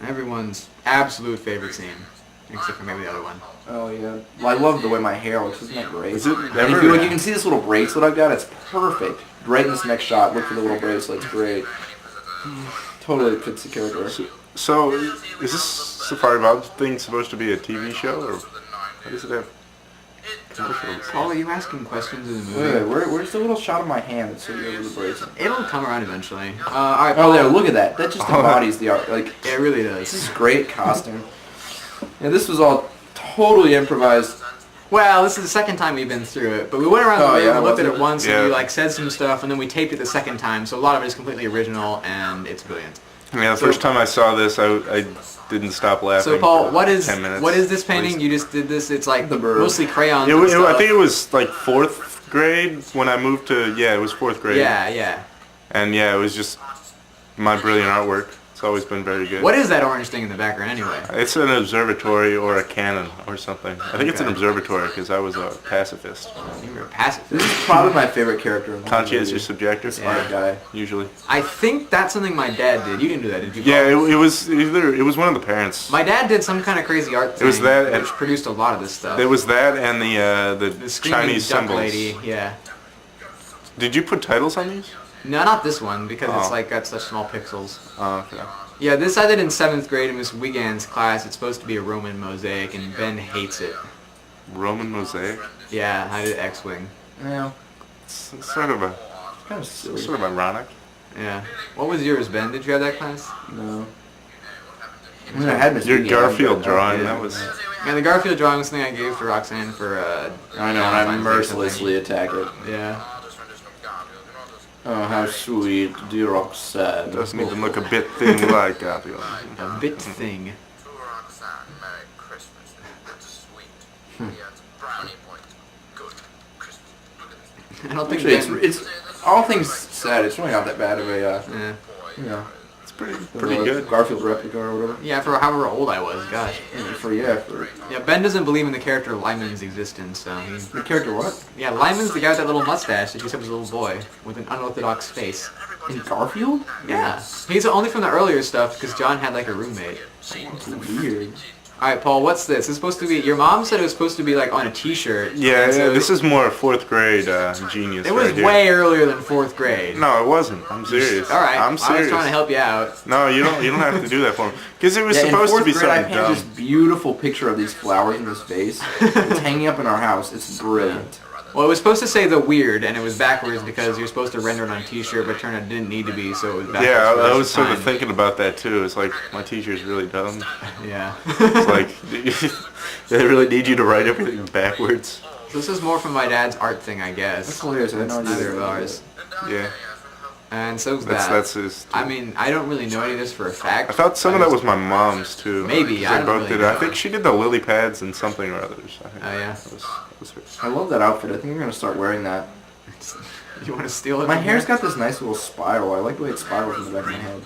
Everyone's absolute favorite scene, except for maybe the other one. Oh yeah. Well, I love the way my hair looks. Isn't that great? Is it And if ever? you look, you can see this little bracelet I've got. It's perfect. Right in this next shot, look for the little bracelet. It's great. Totally fits the character. So, is this Safari Bob thing supposed to be a TV show, or what does it have? Commercials. Paul, are you asking questions of the movie? Wait, where's the little shot of my hand that's sitting over the bracelet? It'll come around eventually. Alright, Paul. Oh, there, look at that. That just embodies the art. Like, Yeah, it really this does. is great costume. Yeah, this was all totally improvised. Well, this is the second time we've been through it, but we went around the Oh, room yeah, and looked at was it it? once, Yeah. and we like said some stuff, and then we taped it the second time, so a lot of it is completely original, and it's brilliant. Yeah, the first time I saw this, I didn't stop laughing. So, Paul, for what is 10 minutes. this painting? You just did this. It's like The bird. mostly crayons. It, and was, I stuff. think it was like 4th grade when I moved to. Yeah, it was 4th grade. Yeah. And yeah, it was just my brilliant artwork. It's always been very good. What is that orange thing in the background anyway? It's an observatory or a cannon or something. I think it's an Okay. observatory because I was a pacifist. You were a pacifist. This is probably my favorite character in the whole Conscientious movie. subjective, Yeah. Art guy. usually. I think that's something my dad did. You didn't do that, did you? Yeah, Paul? it was either. It was one of the parents. My dad did some kind of crazy art thing, was that and- which produced a lot of this stuff. There was that and the the screaming Chinese duck symbols. lady. Yeah. Did you put titles on these? No, not this one because it's Oh. like got such small pixels. Oh, okay. Yeah, this I did in 7th grade in Miss Wiegand's class. It's supposed to be a Roman mosaic, and Ben hates it. Roman mosaic. Yeah, I did X-Wing. Yeah, It's sort of kind of silly. sort of ironic. Yeah. What was yours, Ben? Did you have that class? No. I mean, I had Miss Your Piggy, Garfield but- drawing, yeah. that was. Yeah, the Garfield drawing was the thing I gave to Roxanne for, I know, and I mercilessly attack it. Yeah. Oh, how sweet, dear Roxanne. Doesn't even look a bit thin like Garfield. A bit thing. I don't think Actually, Ben... it's all things said. It's really not that bad of a, Yeah. you know, It's pretty good. Garfield replica or whatever. Yeah, for however old I was, gosh. For Yeah, Ben doesn't believe in the character Lyman's existence, so he... the character what? Yeah, Lyman's the guy with that little mustache that you said was a little boy with an unorthodox face. In Garfield? Yeah. He's only from the earlier stuff because John had like a roommate. It's weird. Alright, Paul, what's this? It's supposed to be... Your mom said it was supposed to be like on a t-shirt. Yeah, and so this is more 4th grade genius. It was right here. way earlier than 4th grade. No, it wasn't. I'm serious. Alright, I'm I serious. was trying to help you out. No, you don't have to do that for me. Because it was Yeah, in supposed to fourth be grade, I something painted dumb. this beautiful picture of these flowers in this vase. It's hanging up in our house. It's brilliant. Well, it was supposed to say the weird, and it was backwards because you're supposed to render it on a t-shirt, but it turned out it didn't need to be, so it was backwards. Yeah, for the I rest was of sort the of time. thinking about that too. It's like my teacher's really dumb. Yeah. It's like they really need you to write everything backwards. This is more from my dad's art thing, I guess. That's hilarious. I didn't know Neither you of ours. Yeah, And so's that's that. that's his. I mean, I don't really know any of this for a fact. I thought some of that was my mom's too. Maybe, 'Cause I they don't both really did it. I know. think she did the lily pads and something or others. I think Oh, yeah? that was hers. I love that outfit. I think I'm gonna start wearing that. You want to steal it? My from hair's here? got this nice little spiral. I like the way it spirals in the back of my head.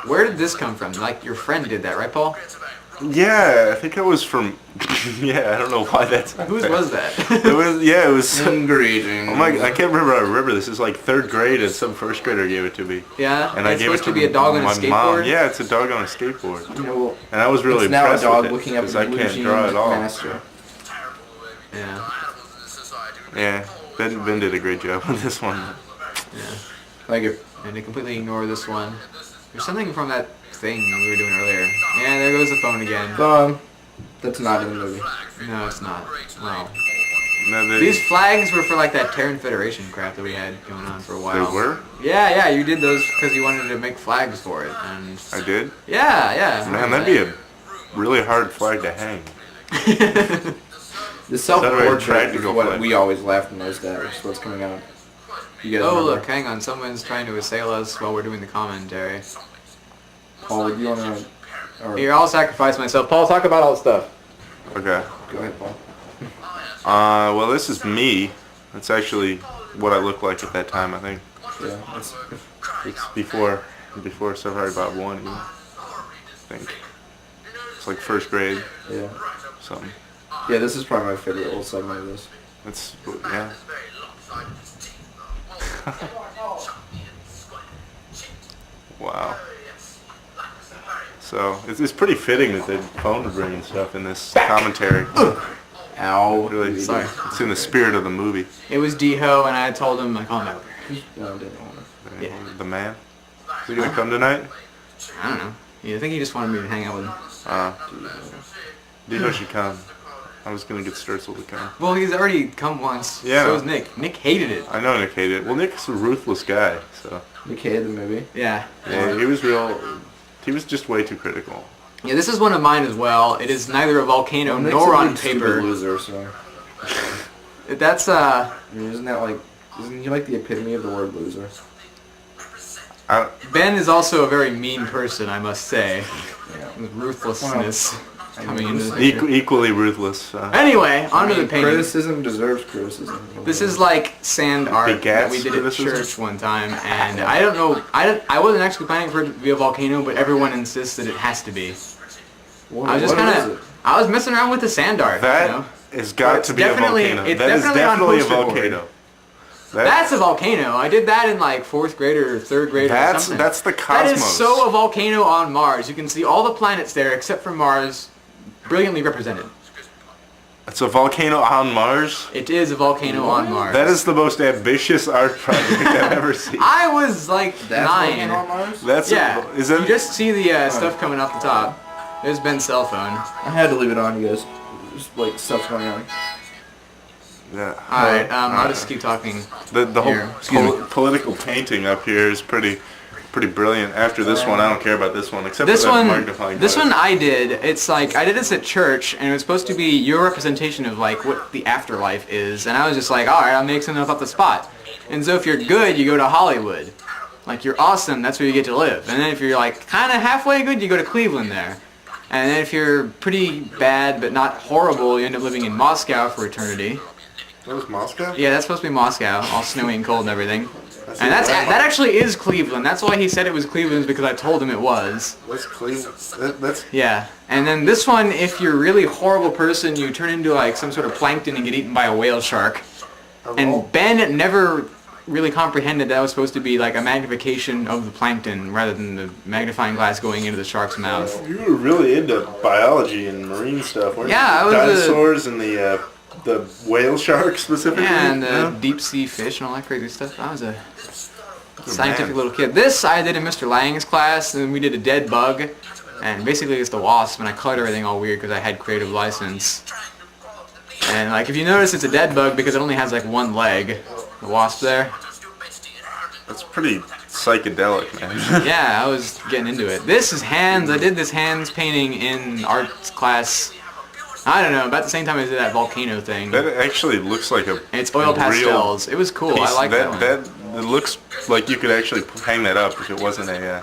Where did this come from? Like, your friend did that, right, Paul? Yeah, I think that was from. Yeah, I don't know why that's. Whose was that? It was. Yeah, it was. Greetings. Oh my! I can't remember. I remember this is like 3rd grade, and some 1st grader gave it to me. Yeah? And I it's gave it supposed to be a dog on a my skateboard? mom. Yeah, it's a dog on a skateboard. You know, And I was really it's now a impressed dog with it looking up at because the I blue can't jean draw at all. master. Yeah. Yeah, Ben did a great job on this one. Yeah. Thank you. And they completely ignore this one. There's something from that thing we were doing earlier. Yeah, there goes the phone again. That's not in the movie. No, it's not. Wow. No, These flags were for like that Terran Federation crap that we had going on for a they while. were? Yeah, you did those because you wanted to make flags for it. And I did? yeah. Man, that'd be a really hard flag to hang. The Is self-portrait is practical what flag? we always laughed most at, which is what's coming out. You guys Oh, remember? look, hang on. Someone's trying to assail us while we're doing the commentary. Paul, do you want to... Or, Here, I'll sacrifice myself. Paul, talk about all the stuff. Okay. Go ahead, Paul. Well, this is me. That's actually what I looked like at that time, I think. Yeah, that's... It's before Safari Bob 1, even. I think. It's like 1st grade, Yeah. something. Yeah, this is probably my favorite little segment of this. That's, yeah. Wow. So it's pretty fitting that they phone to bring stuff in this commentary. Ow. Really, Sorry. it's in the spirit of the movie. It was D-Ho, and I told him, like, oh, no. No, didn't want to. Yeah. The man. Is he gonna come tonight? I don't know. Yeah, I think he just wanted me to hang out with him. Dino should come. I was gonna get Sturzel to come. Well, he's already come once. Yeah. So was Nick. Nick hated it. I know Nick hated it. Well, Nick's a ruthless guy, so. Nick hated the movie. Yeah. Yeah, he was real. He was just way too critical. Yeah, this is one of mine as well. It is neither a volcano Well, Nick's nor a on big stupid paper. loser, so. That's, I mean, isn't he like the epitome of the word loser? Ben is also a very mean person, I must say. Yeah. With ruthlessness coming into the Equ- picture. equally ruthless. Anyway, onto I mean, the painting. criticism deserves criticism. This is like sand art Big that gas we did at criticism? church one time, and I don't know, I wasn't actually planning for it to be a volcano, but everyone insists that it has to be. What, I was just what kind is it? of, I was messing around with the sand art, That you know? has got It's to be a definitely- volcano. it's That is definitely on definitely a poster board. volcano. That's a volcano. I did that in like 4th grade or 3rd grade or something. That's the That cosmos. is so a volcano on Mars. You can see all the planets there except for Mars, brilliantly represented. It's a volcano on Mars. It is a volcano on Mars. That is the most ambitious art project I've ever seen. I was like That's 9. volcano on Mars? That's Yeah. is that You just see the stuff coming off the top. There's Ben's cell phone. I had to leave it on, you guys. Just like stuff's going on. yeah. Alright, I'll just keep talking. The whole Here, excuse me. political painting up here is pretty brilliant. After this one, I don't care about this one except This for that one, magnifying this glass. one I did. It's like I did this at church, and it was supposed to be your representation of like what the afterlife is. And I was just like, all right, I'll make something up off the spot. And so if you're good, you go to Hollywood. Like you're awesome, that's where you get to live. And then if you're like kind of halfway good, you go to Cleveland there. And then if you're pretty bad but not horrible, you end up living in Moscow for eternity. That was Moscow? Yeah, that's supposed to be Moscow, all snowy and cold and everything. That's And it. that actually is Cleveland. That's why he said it was Cleveland, is because I told him it was. That's Cleveland. That's Yeah. And then this one, if you're a really horrible person, you turn into like some sort of plankton and get eaten by a whale shark. And Ben never really comprehended that was supposed to be like a magnification of the plankton rather than the magnifying glass going into the shark's mouth. You were really into biology and marine stuff, weren't Yeah, I you? was Dinosaurs and the whale shark specifically. Yeah, and the Yeah. deep sea fish and all that crazy stuff. I was a scientific man. little kid. This I did in Mr. Lang's class, and we did a dead bug. And basically it's the wasp, and I colored everything all weird because I had creative license. And like if you notice, it's a dead bug because it only has like one leg. The wasp there. That's pretty psychedelic, man. Yeah, I was getting into it. This is hands. I did this hands painting in arts class. I don't know, about the same time I did that volcano thing. That actually looks like a. And it's oil a real pastels. It was cool. I piece. like that one. It looks like you could actually hang that up if it wasn't a